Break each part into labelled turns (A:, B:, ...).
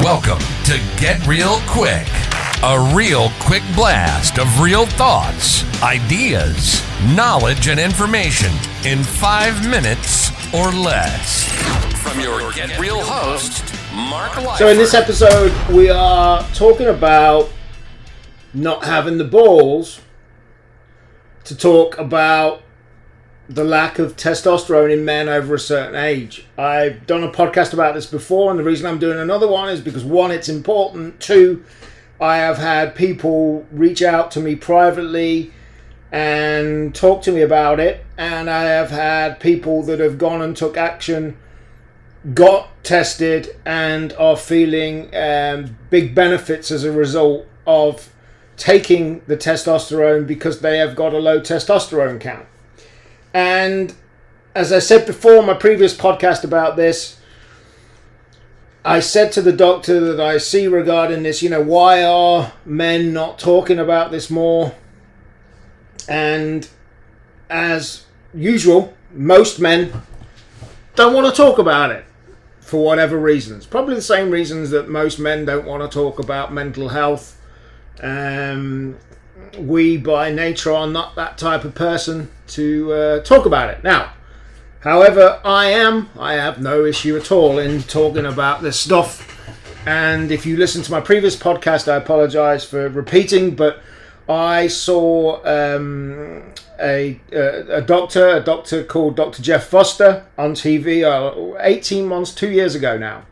A: Welcome to Get Real Quick, a real quick blast of real thoughts, ideas, knowledge, and information in 5 minutes or less. From your Get Real host, Mark Lyford.
B: So in this episode, we are talking about not having the balls to talk about the lack of testosterone in men over a certain age. I've done a podcast about this before, and the reason I'm doing another one is because, one, it's important. Two, I have had people reach out to me privately and talk to me about it, and I have had people that have gone and took action, got tested, and are feeling big benefits as a result of taking the testosterone because they have got a low testosterone count. And as I said before in my previous podcast about this, I said to the doctor that I see regarding this, why are men not talking about this more? And as usual, most men don't want to talk about it for whatever reasons. Probably the same reasons that most men don't want to talk about mental health. We by nature are not that type of person to talk about it. Now, however, I have no issue at all in talking about this stuff. And if you listen to my previous podcast, I apologize for repeating, but I saw a doctor called Dr. Jeff Foster on TV 18 months, 2 years ago now.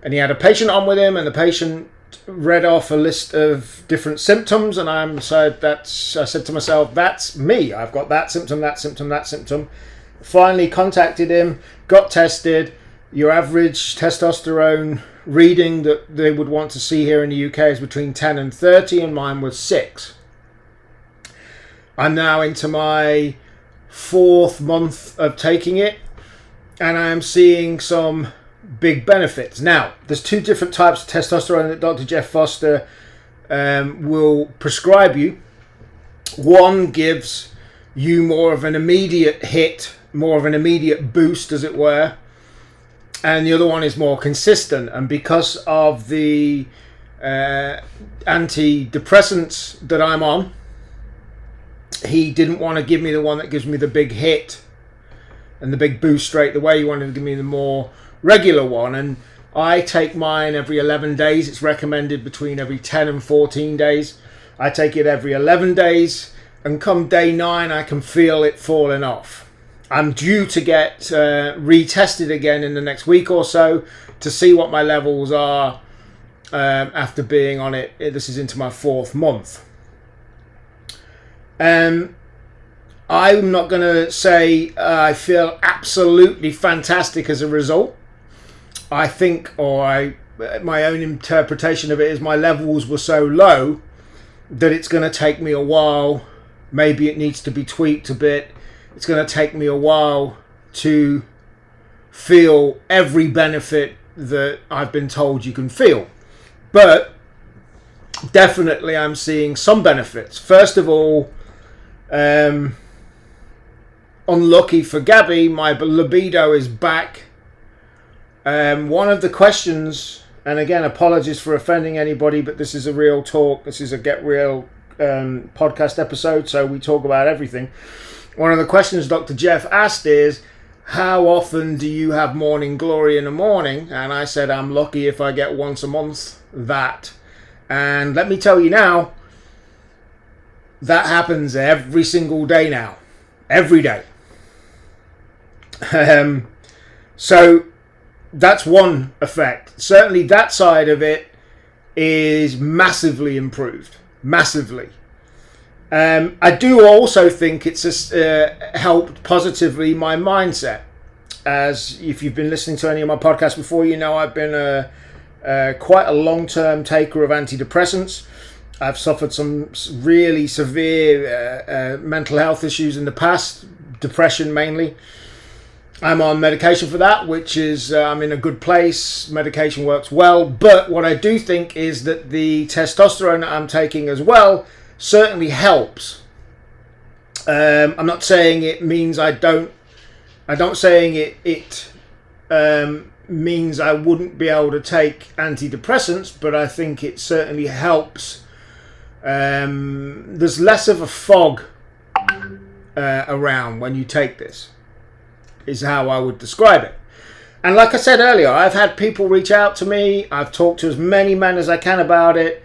B: And he had a patient on with him, and the patient read off a list of different symptoms, and I said to myself, that's me. I've got that symptom, that symptom, that symptom. Finally contacted him, got tested. Your average testosterone reading that they would want to see here in the UK is between 10 and 30, and mine was 6. I'm now into my 4th month of taking it, and I am seeing some big benefits. Now, there's 2 different types of testosterone that Dr. Jeff Foster will prescribe you. One gives you more of an immediate hit, more of an immediate boost, as it were, and the other one is more consistent. And because of the antidepressants that I'm on, he didn't want to give me the one that gives me the big hit and the big boost straight away. He wanted to give me the more regular one, and I take mine every 11 days. It's recommended between every 10 and 14 days. I take it every 11 days, and come day 9 I can feel it falling off. I'm due to get retested again in the next week or so to see what my levels are after being on it. This is into my 4th month. I'm not going to say I feel absolutely fantastic as a result. I think, my own interpretation of it is my levels were so low that it's going to take me a while. Maybe it needs to be tweaked a bit. It's going to take me a while to feel every benefit that I've been told you can feel. But definitely I'm seeing some benefits. First of all, unlucky for Gabby, my libido is back. One of the questions, and again, apologies for offending anybody, but this is a real talk. This is a Get Real podcast episode, so we talk about everything. One of the questions Dr. Jeff asked is, how often do you have morning glory in the morning? And I said, I'm lucky if I get once a month that. And let me tell you now, that happens every single day now. Every day. So that's one effect. Certainly that side of it is massively improved. Massively. I do also think it's helped positively my mindset. As if you've been listening to any of my podcasts before, you know I've been quite a long-term taker of antidepressants. I've suffered some really severe mental health issues in the past, depression mainly. I'm on medication for that, which is, I'm in a good place. Medication works well. But what I do think is that the testosterone that I'm taking as well certainly helps. I'm not saying it means I don't saying it means I wouldn't be able to take antidepressants, but I think it certainly helps. There's less of a fog around when you take this, is how I would describe it. And like I said earlier, I've had people reach out to me. I've talked to as many men as I can about it.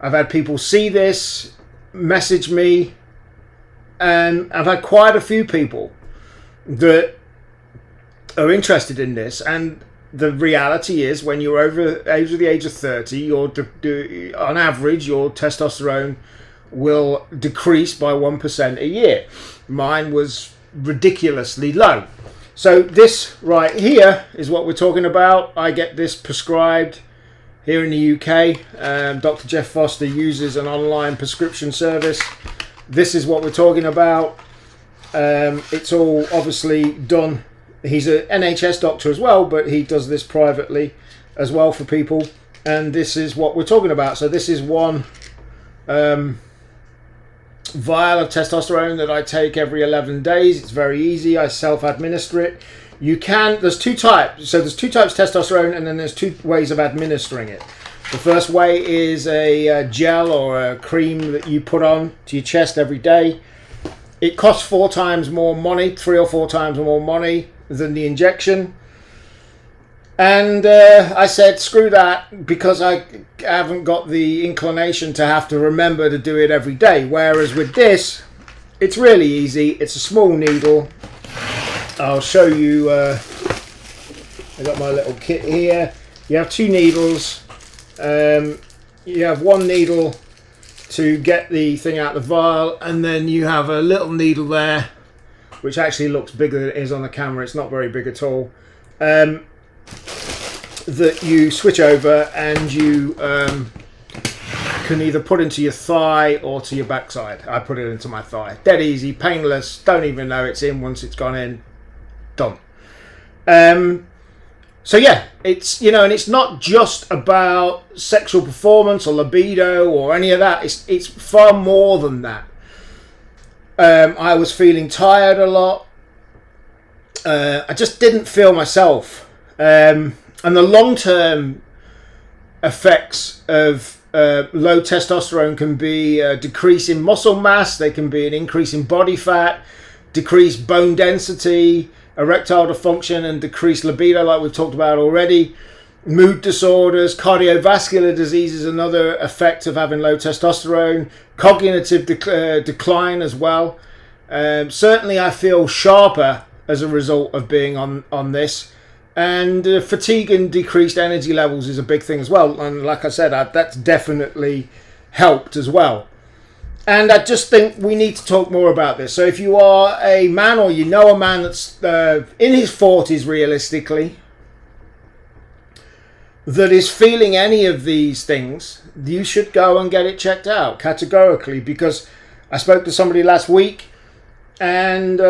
B: I've had people see this, message me, and I've had quite a few people that are interested in this. And the reality is, when you're over the age of 30, on average, your testosterone will decrease by 1% a year. Mine was ridiculously low. So this right here is what we're talking about. I get this prescribed here in the UK. Dr. Jeff Foster uses an online prescription service. This is what we're talking about. It's all obviously done. He's an NHS doctor as well, but he does this privately as well for people. And this is what we're talking about. So this is one vial of testosterone that I take every 11 days. It's very easy. I self-administer it. There's two types. So there's two types of testosterone, and then there's two ways of administering it. The first way is a gel or a cream that you put on to your chest every day. It costs 4 times more money, 3 or 4 times more money than the injection. And I said, screw that, because I haven't got the inclination to have to remember to do it every day. Whereas with this, it's really easy. It's a small needle. I'll show you. I got my little kit here. You have 2 needles. You have 1 needle to get the thing out of the vial, and then you have a little needle there, which actually looks bigger than it is on the camera. It's not very big at all. That you switch over, and you can either put into your thigh or to your backside. I put it into my thigh. Dead easy, painless. Don't even know it's in once it's gone in. Done. So yeah, it's, and it's not just about sexual performance or libido or any of that. It's far more than that. I was feeling tired a lot. I just didn't feel myself. And the long-term effects of low testosterone can be a decrease in muscle mass. They can be an increase in body fat, decreased bone density, erectile dysfunction, and decreased libido, like we've talked about already. Mood disorders, cardiovascular disease is another effect of having low testosterone. Cognitive decline as well. Certainly I feel sharper as a result of being on this. And fatigue and decreased energy levels is a big thing as well. And like I said, that's definitely helped as well. And I just think we need to talk more about this. So if you are a man, or you know a man that's in his 40s realistically, that is feeling any of these things, you should go and get it checked out categorically. Because I spoke to somebody last week, and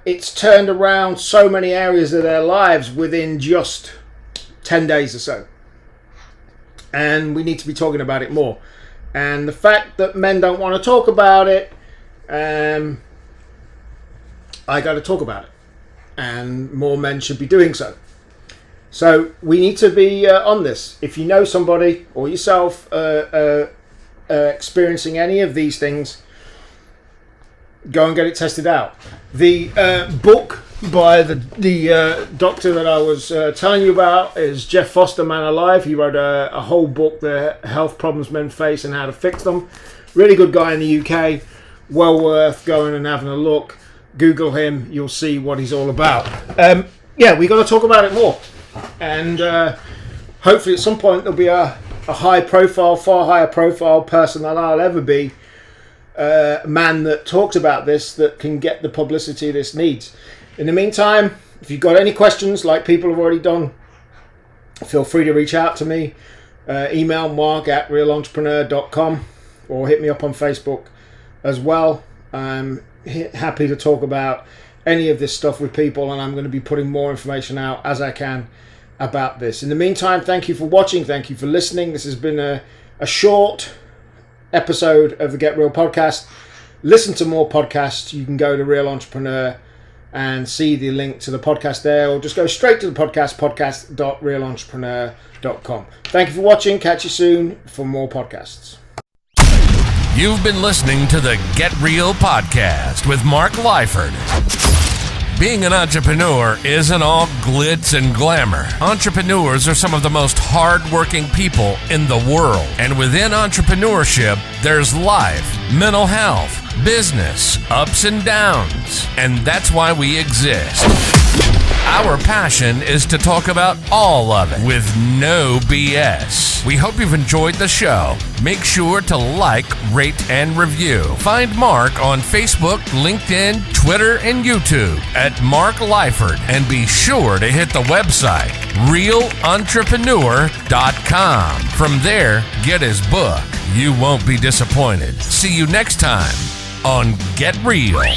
B: it's turned around so many areas of their lives within just 10 days or so. And we need to be talking about it more. And the fact that men don't want to talk about it, I got to talk about it. And more men should be doing so. So we need to be on this. If you know somebody or yourself experiencing any of these things, go and get it tested out. The book by the doctor that I was telling you about is Jeff Foster, Man Alive. He wrote a whole book, The Health Problems Men Face and How to Fix Them. Really good guy in the UK. Well worth going and having a look. Google him. You'll see what he's all about. Yeah, we got to talk about it more. And hopefully at some point there'll be a high profile, far higher profile person than I'll ever be. Man that talks about this, that can get the publicity this needs. In the meantime, if you've got any questions, like people have already done, feel free to reach out to me. Email mark@realelentrepreneur.com, or hit me up on Facebook as well. I'm happy to talk about any of this stuff with people, and I'm going to be putting more information out as I can about this. In the meantime, thank you for watching. Thank you for listening. This has been a short episode of the Get Real podcast. Listen to more podcasts. You can go to Real Entrepreneur and see the link to the podcast there, or just go straight to the podcast.realelentrepreneur.com. Thank you for watching. Catch you soon for more podcasts.
A: You've been listening to the Get Real podcast with Mark Lyford. Being an entrepreneur isn't all glitz and glamour. Entrepreneurs are some of the most hard-working people in the world. And within entrepreneurship, there's life, mental health, business, ups and downs. And that's why we exist. Our passion is to talk about all of it with no BS. We hope you've enjoyed the show. Make sure to like, rate, and review. Find Mark on Facebook, LinkedIn, Twitter, and YouTube at Mark Lyford. And be sure to hit the website, realelentrepreneur.com. From there, get his book. You won't be disappointed. See you next time on Get Real.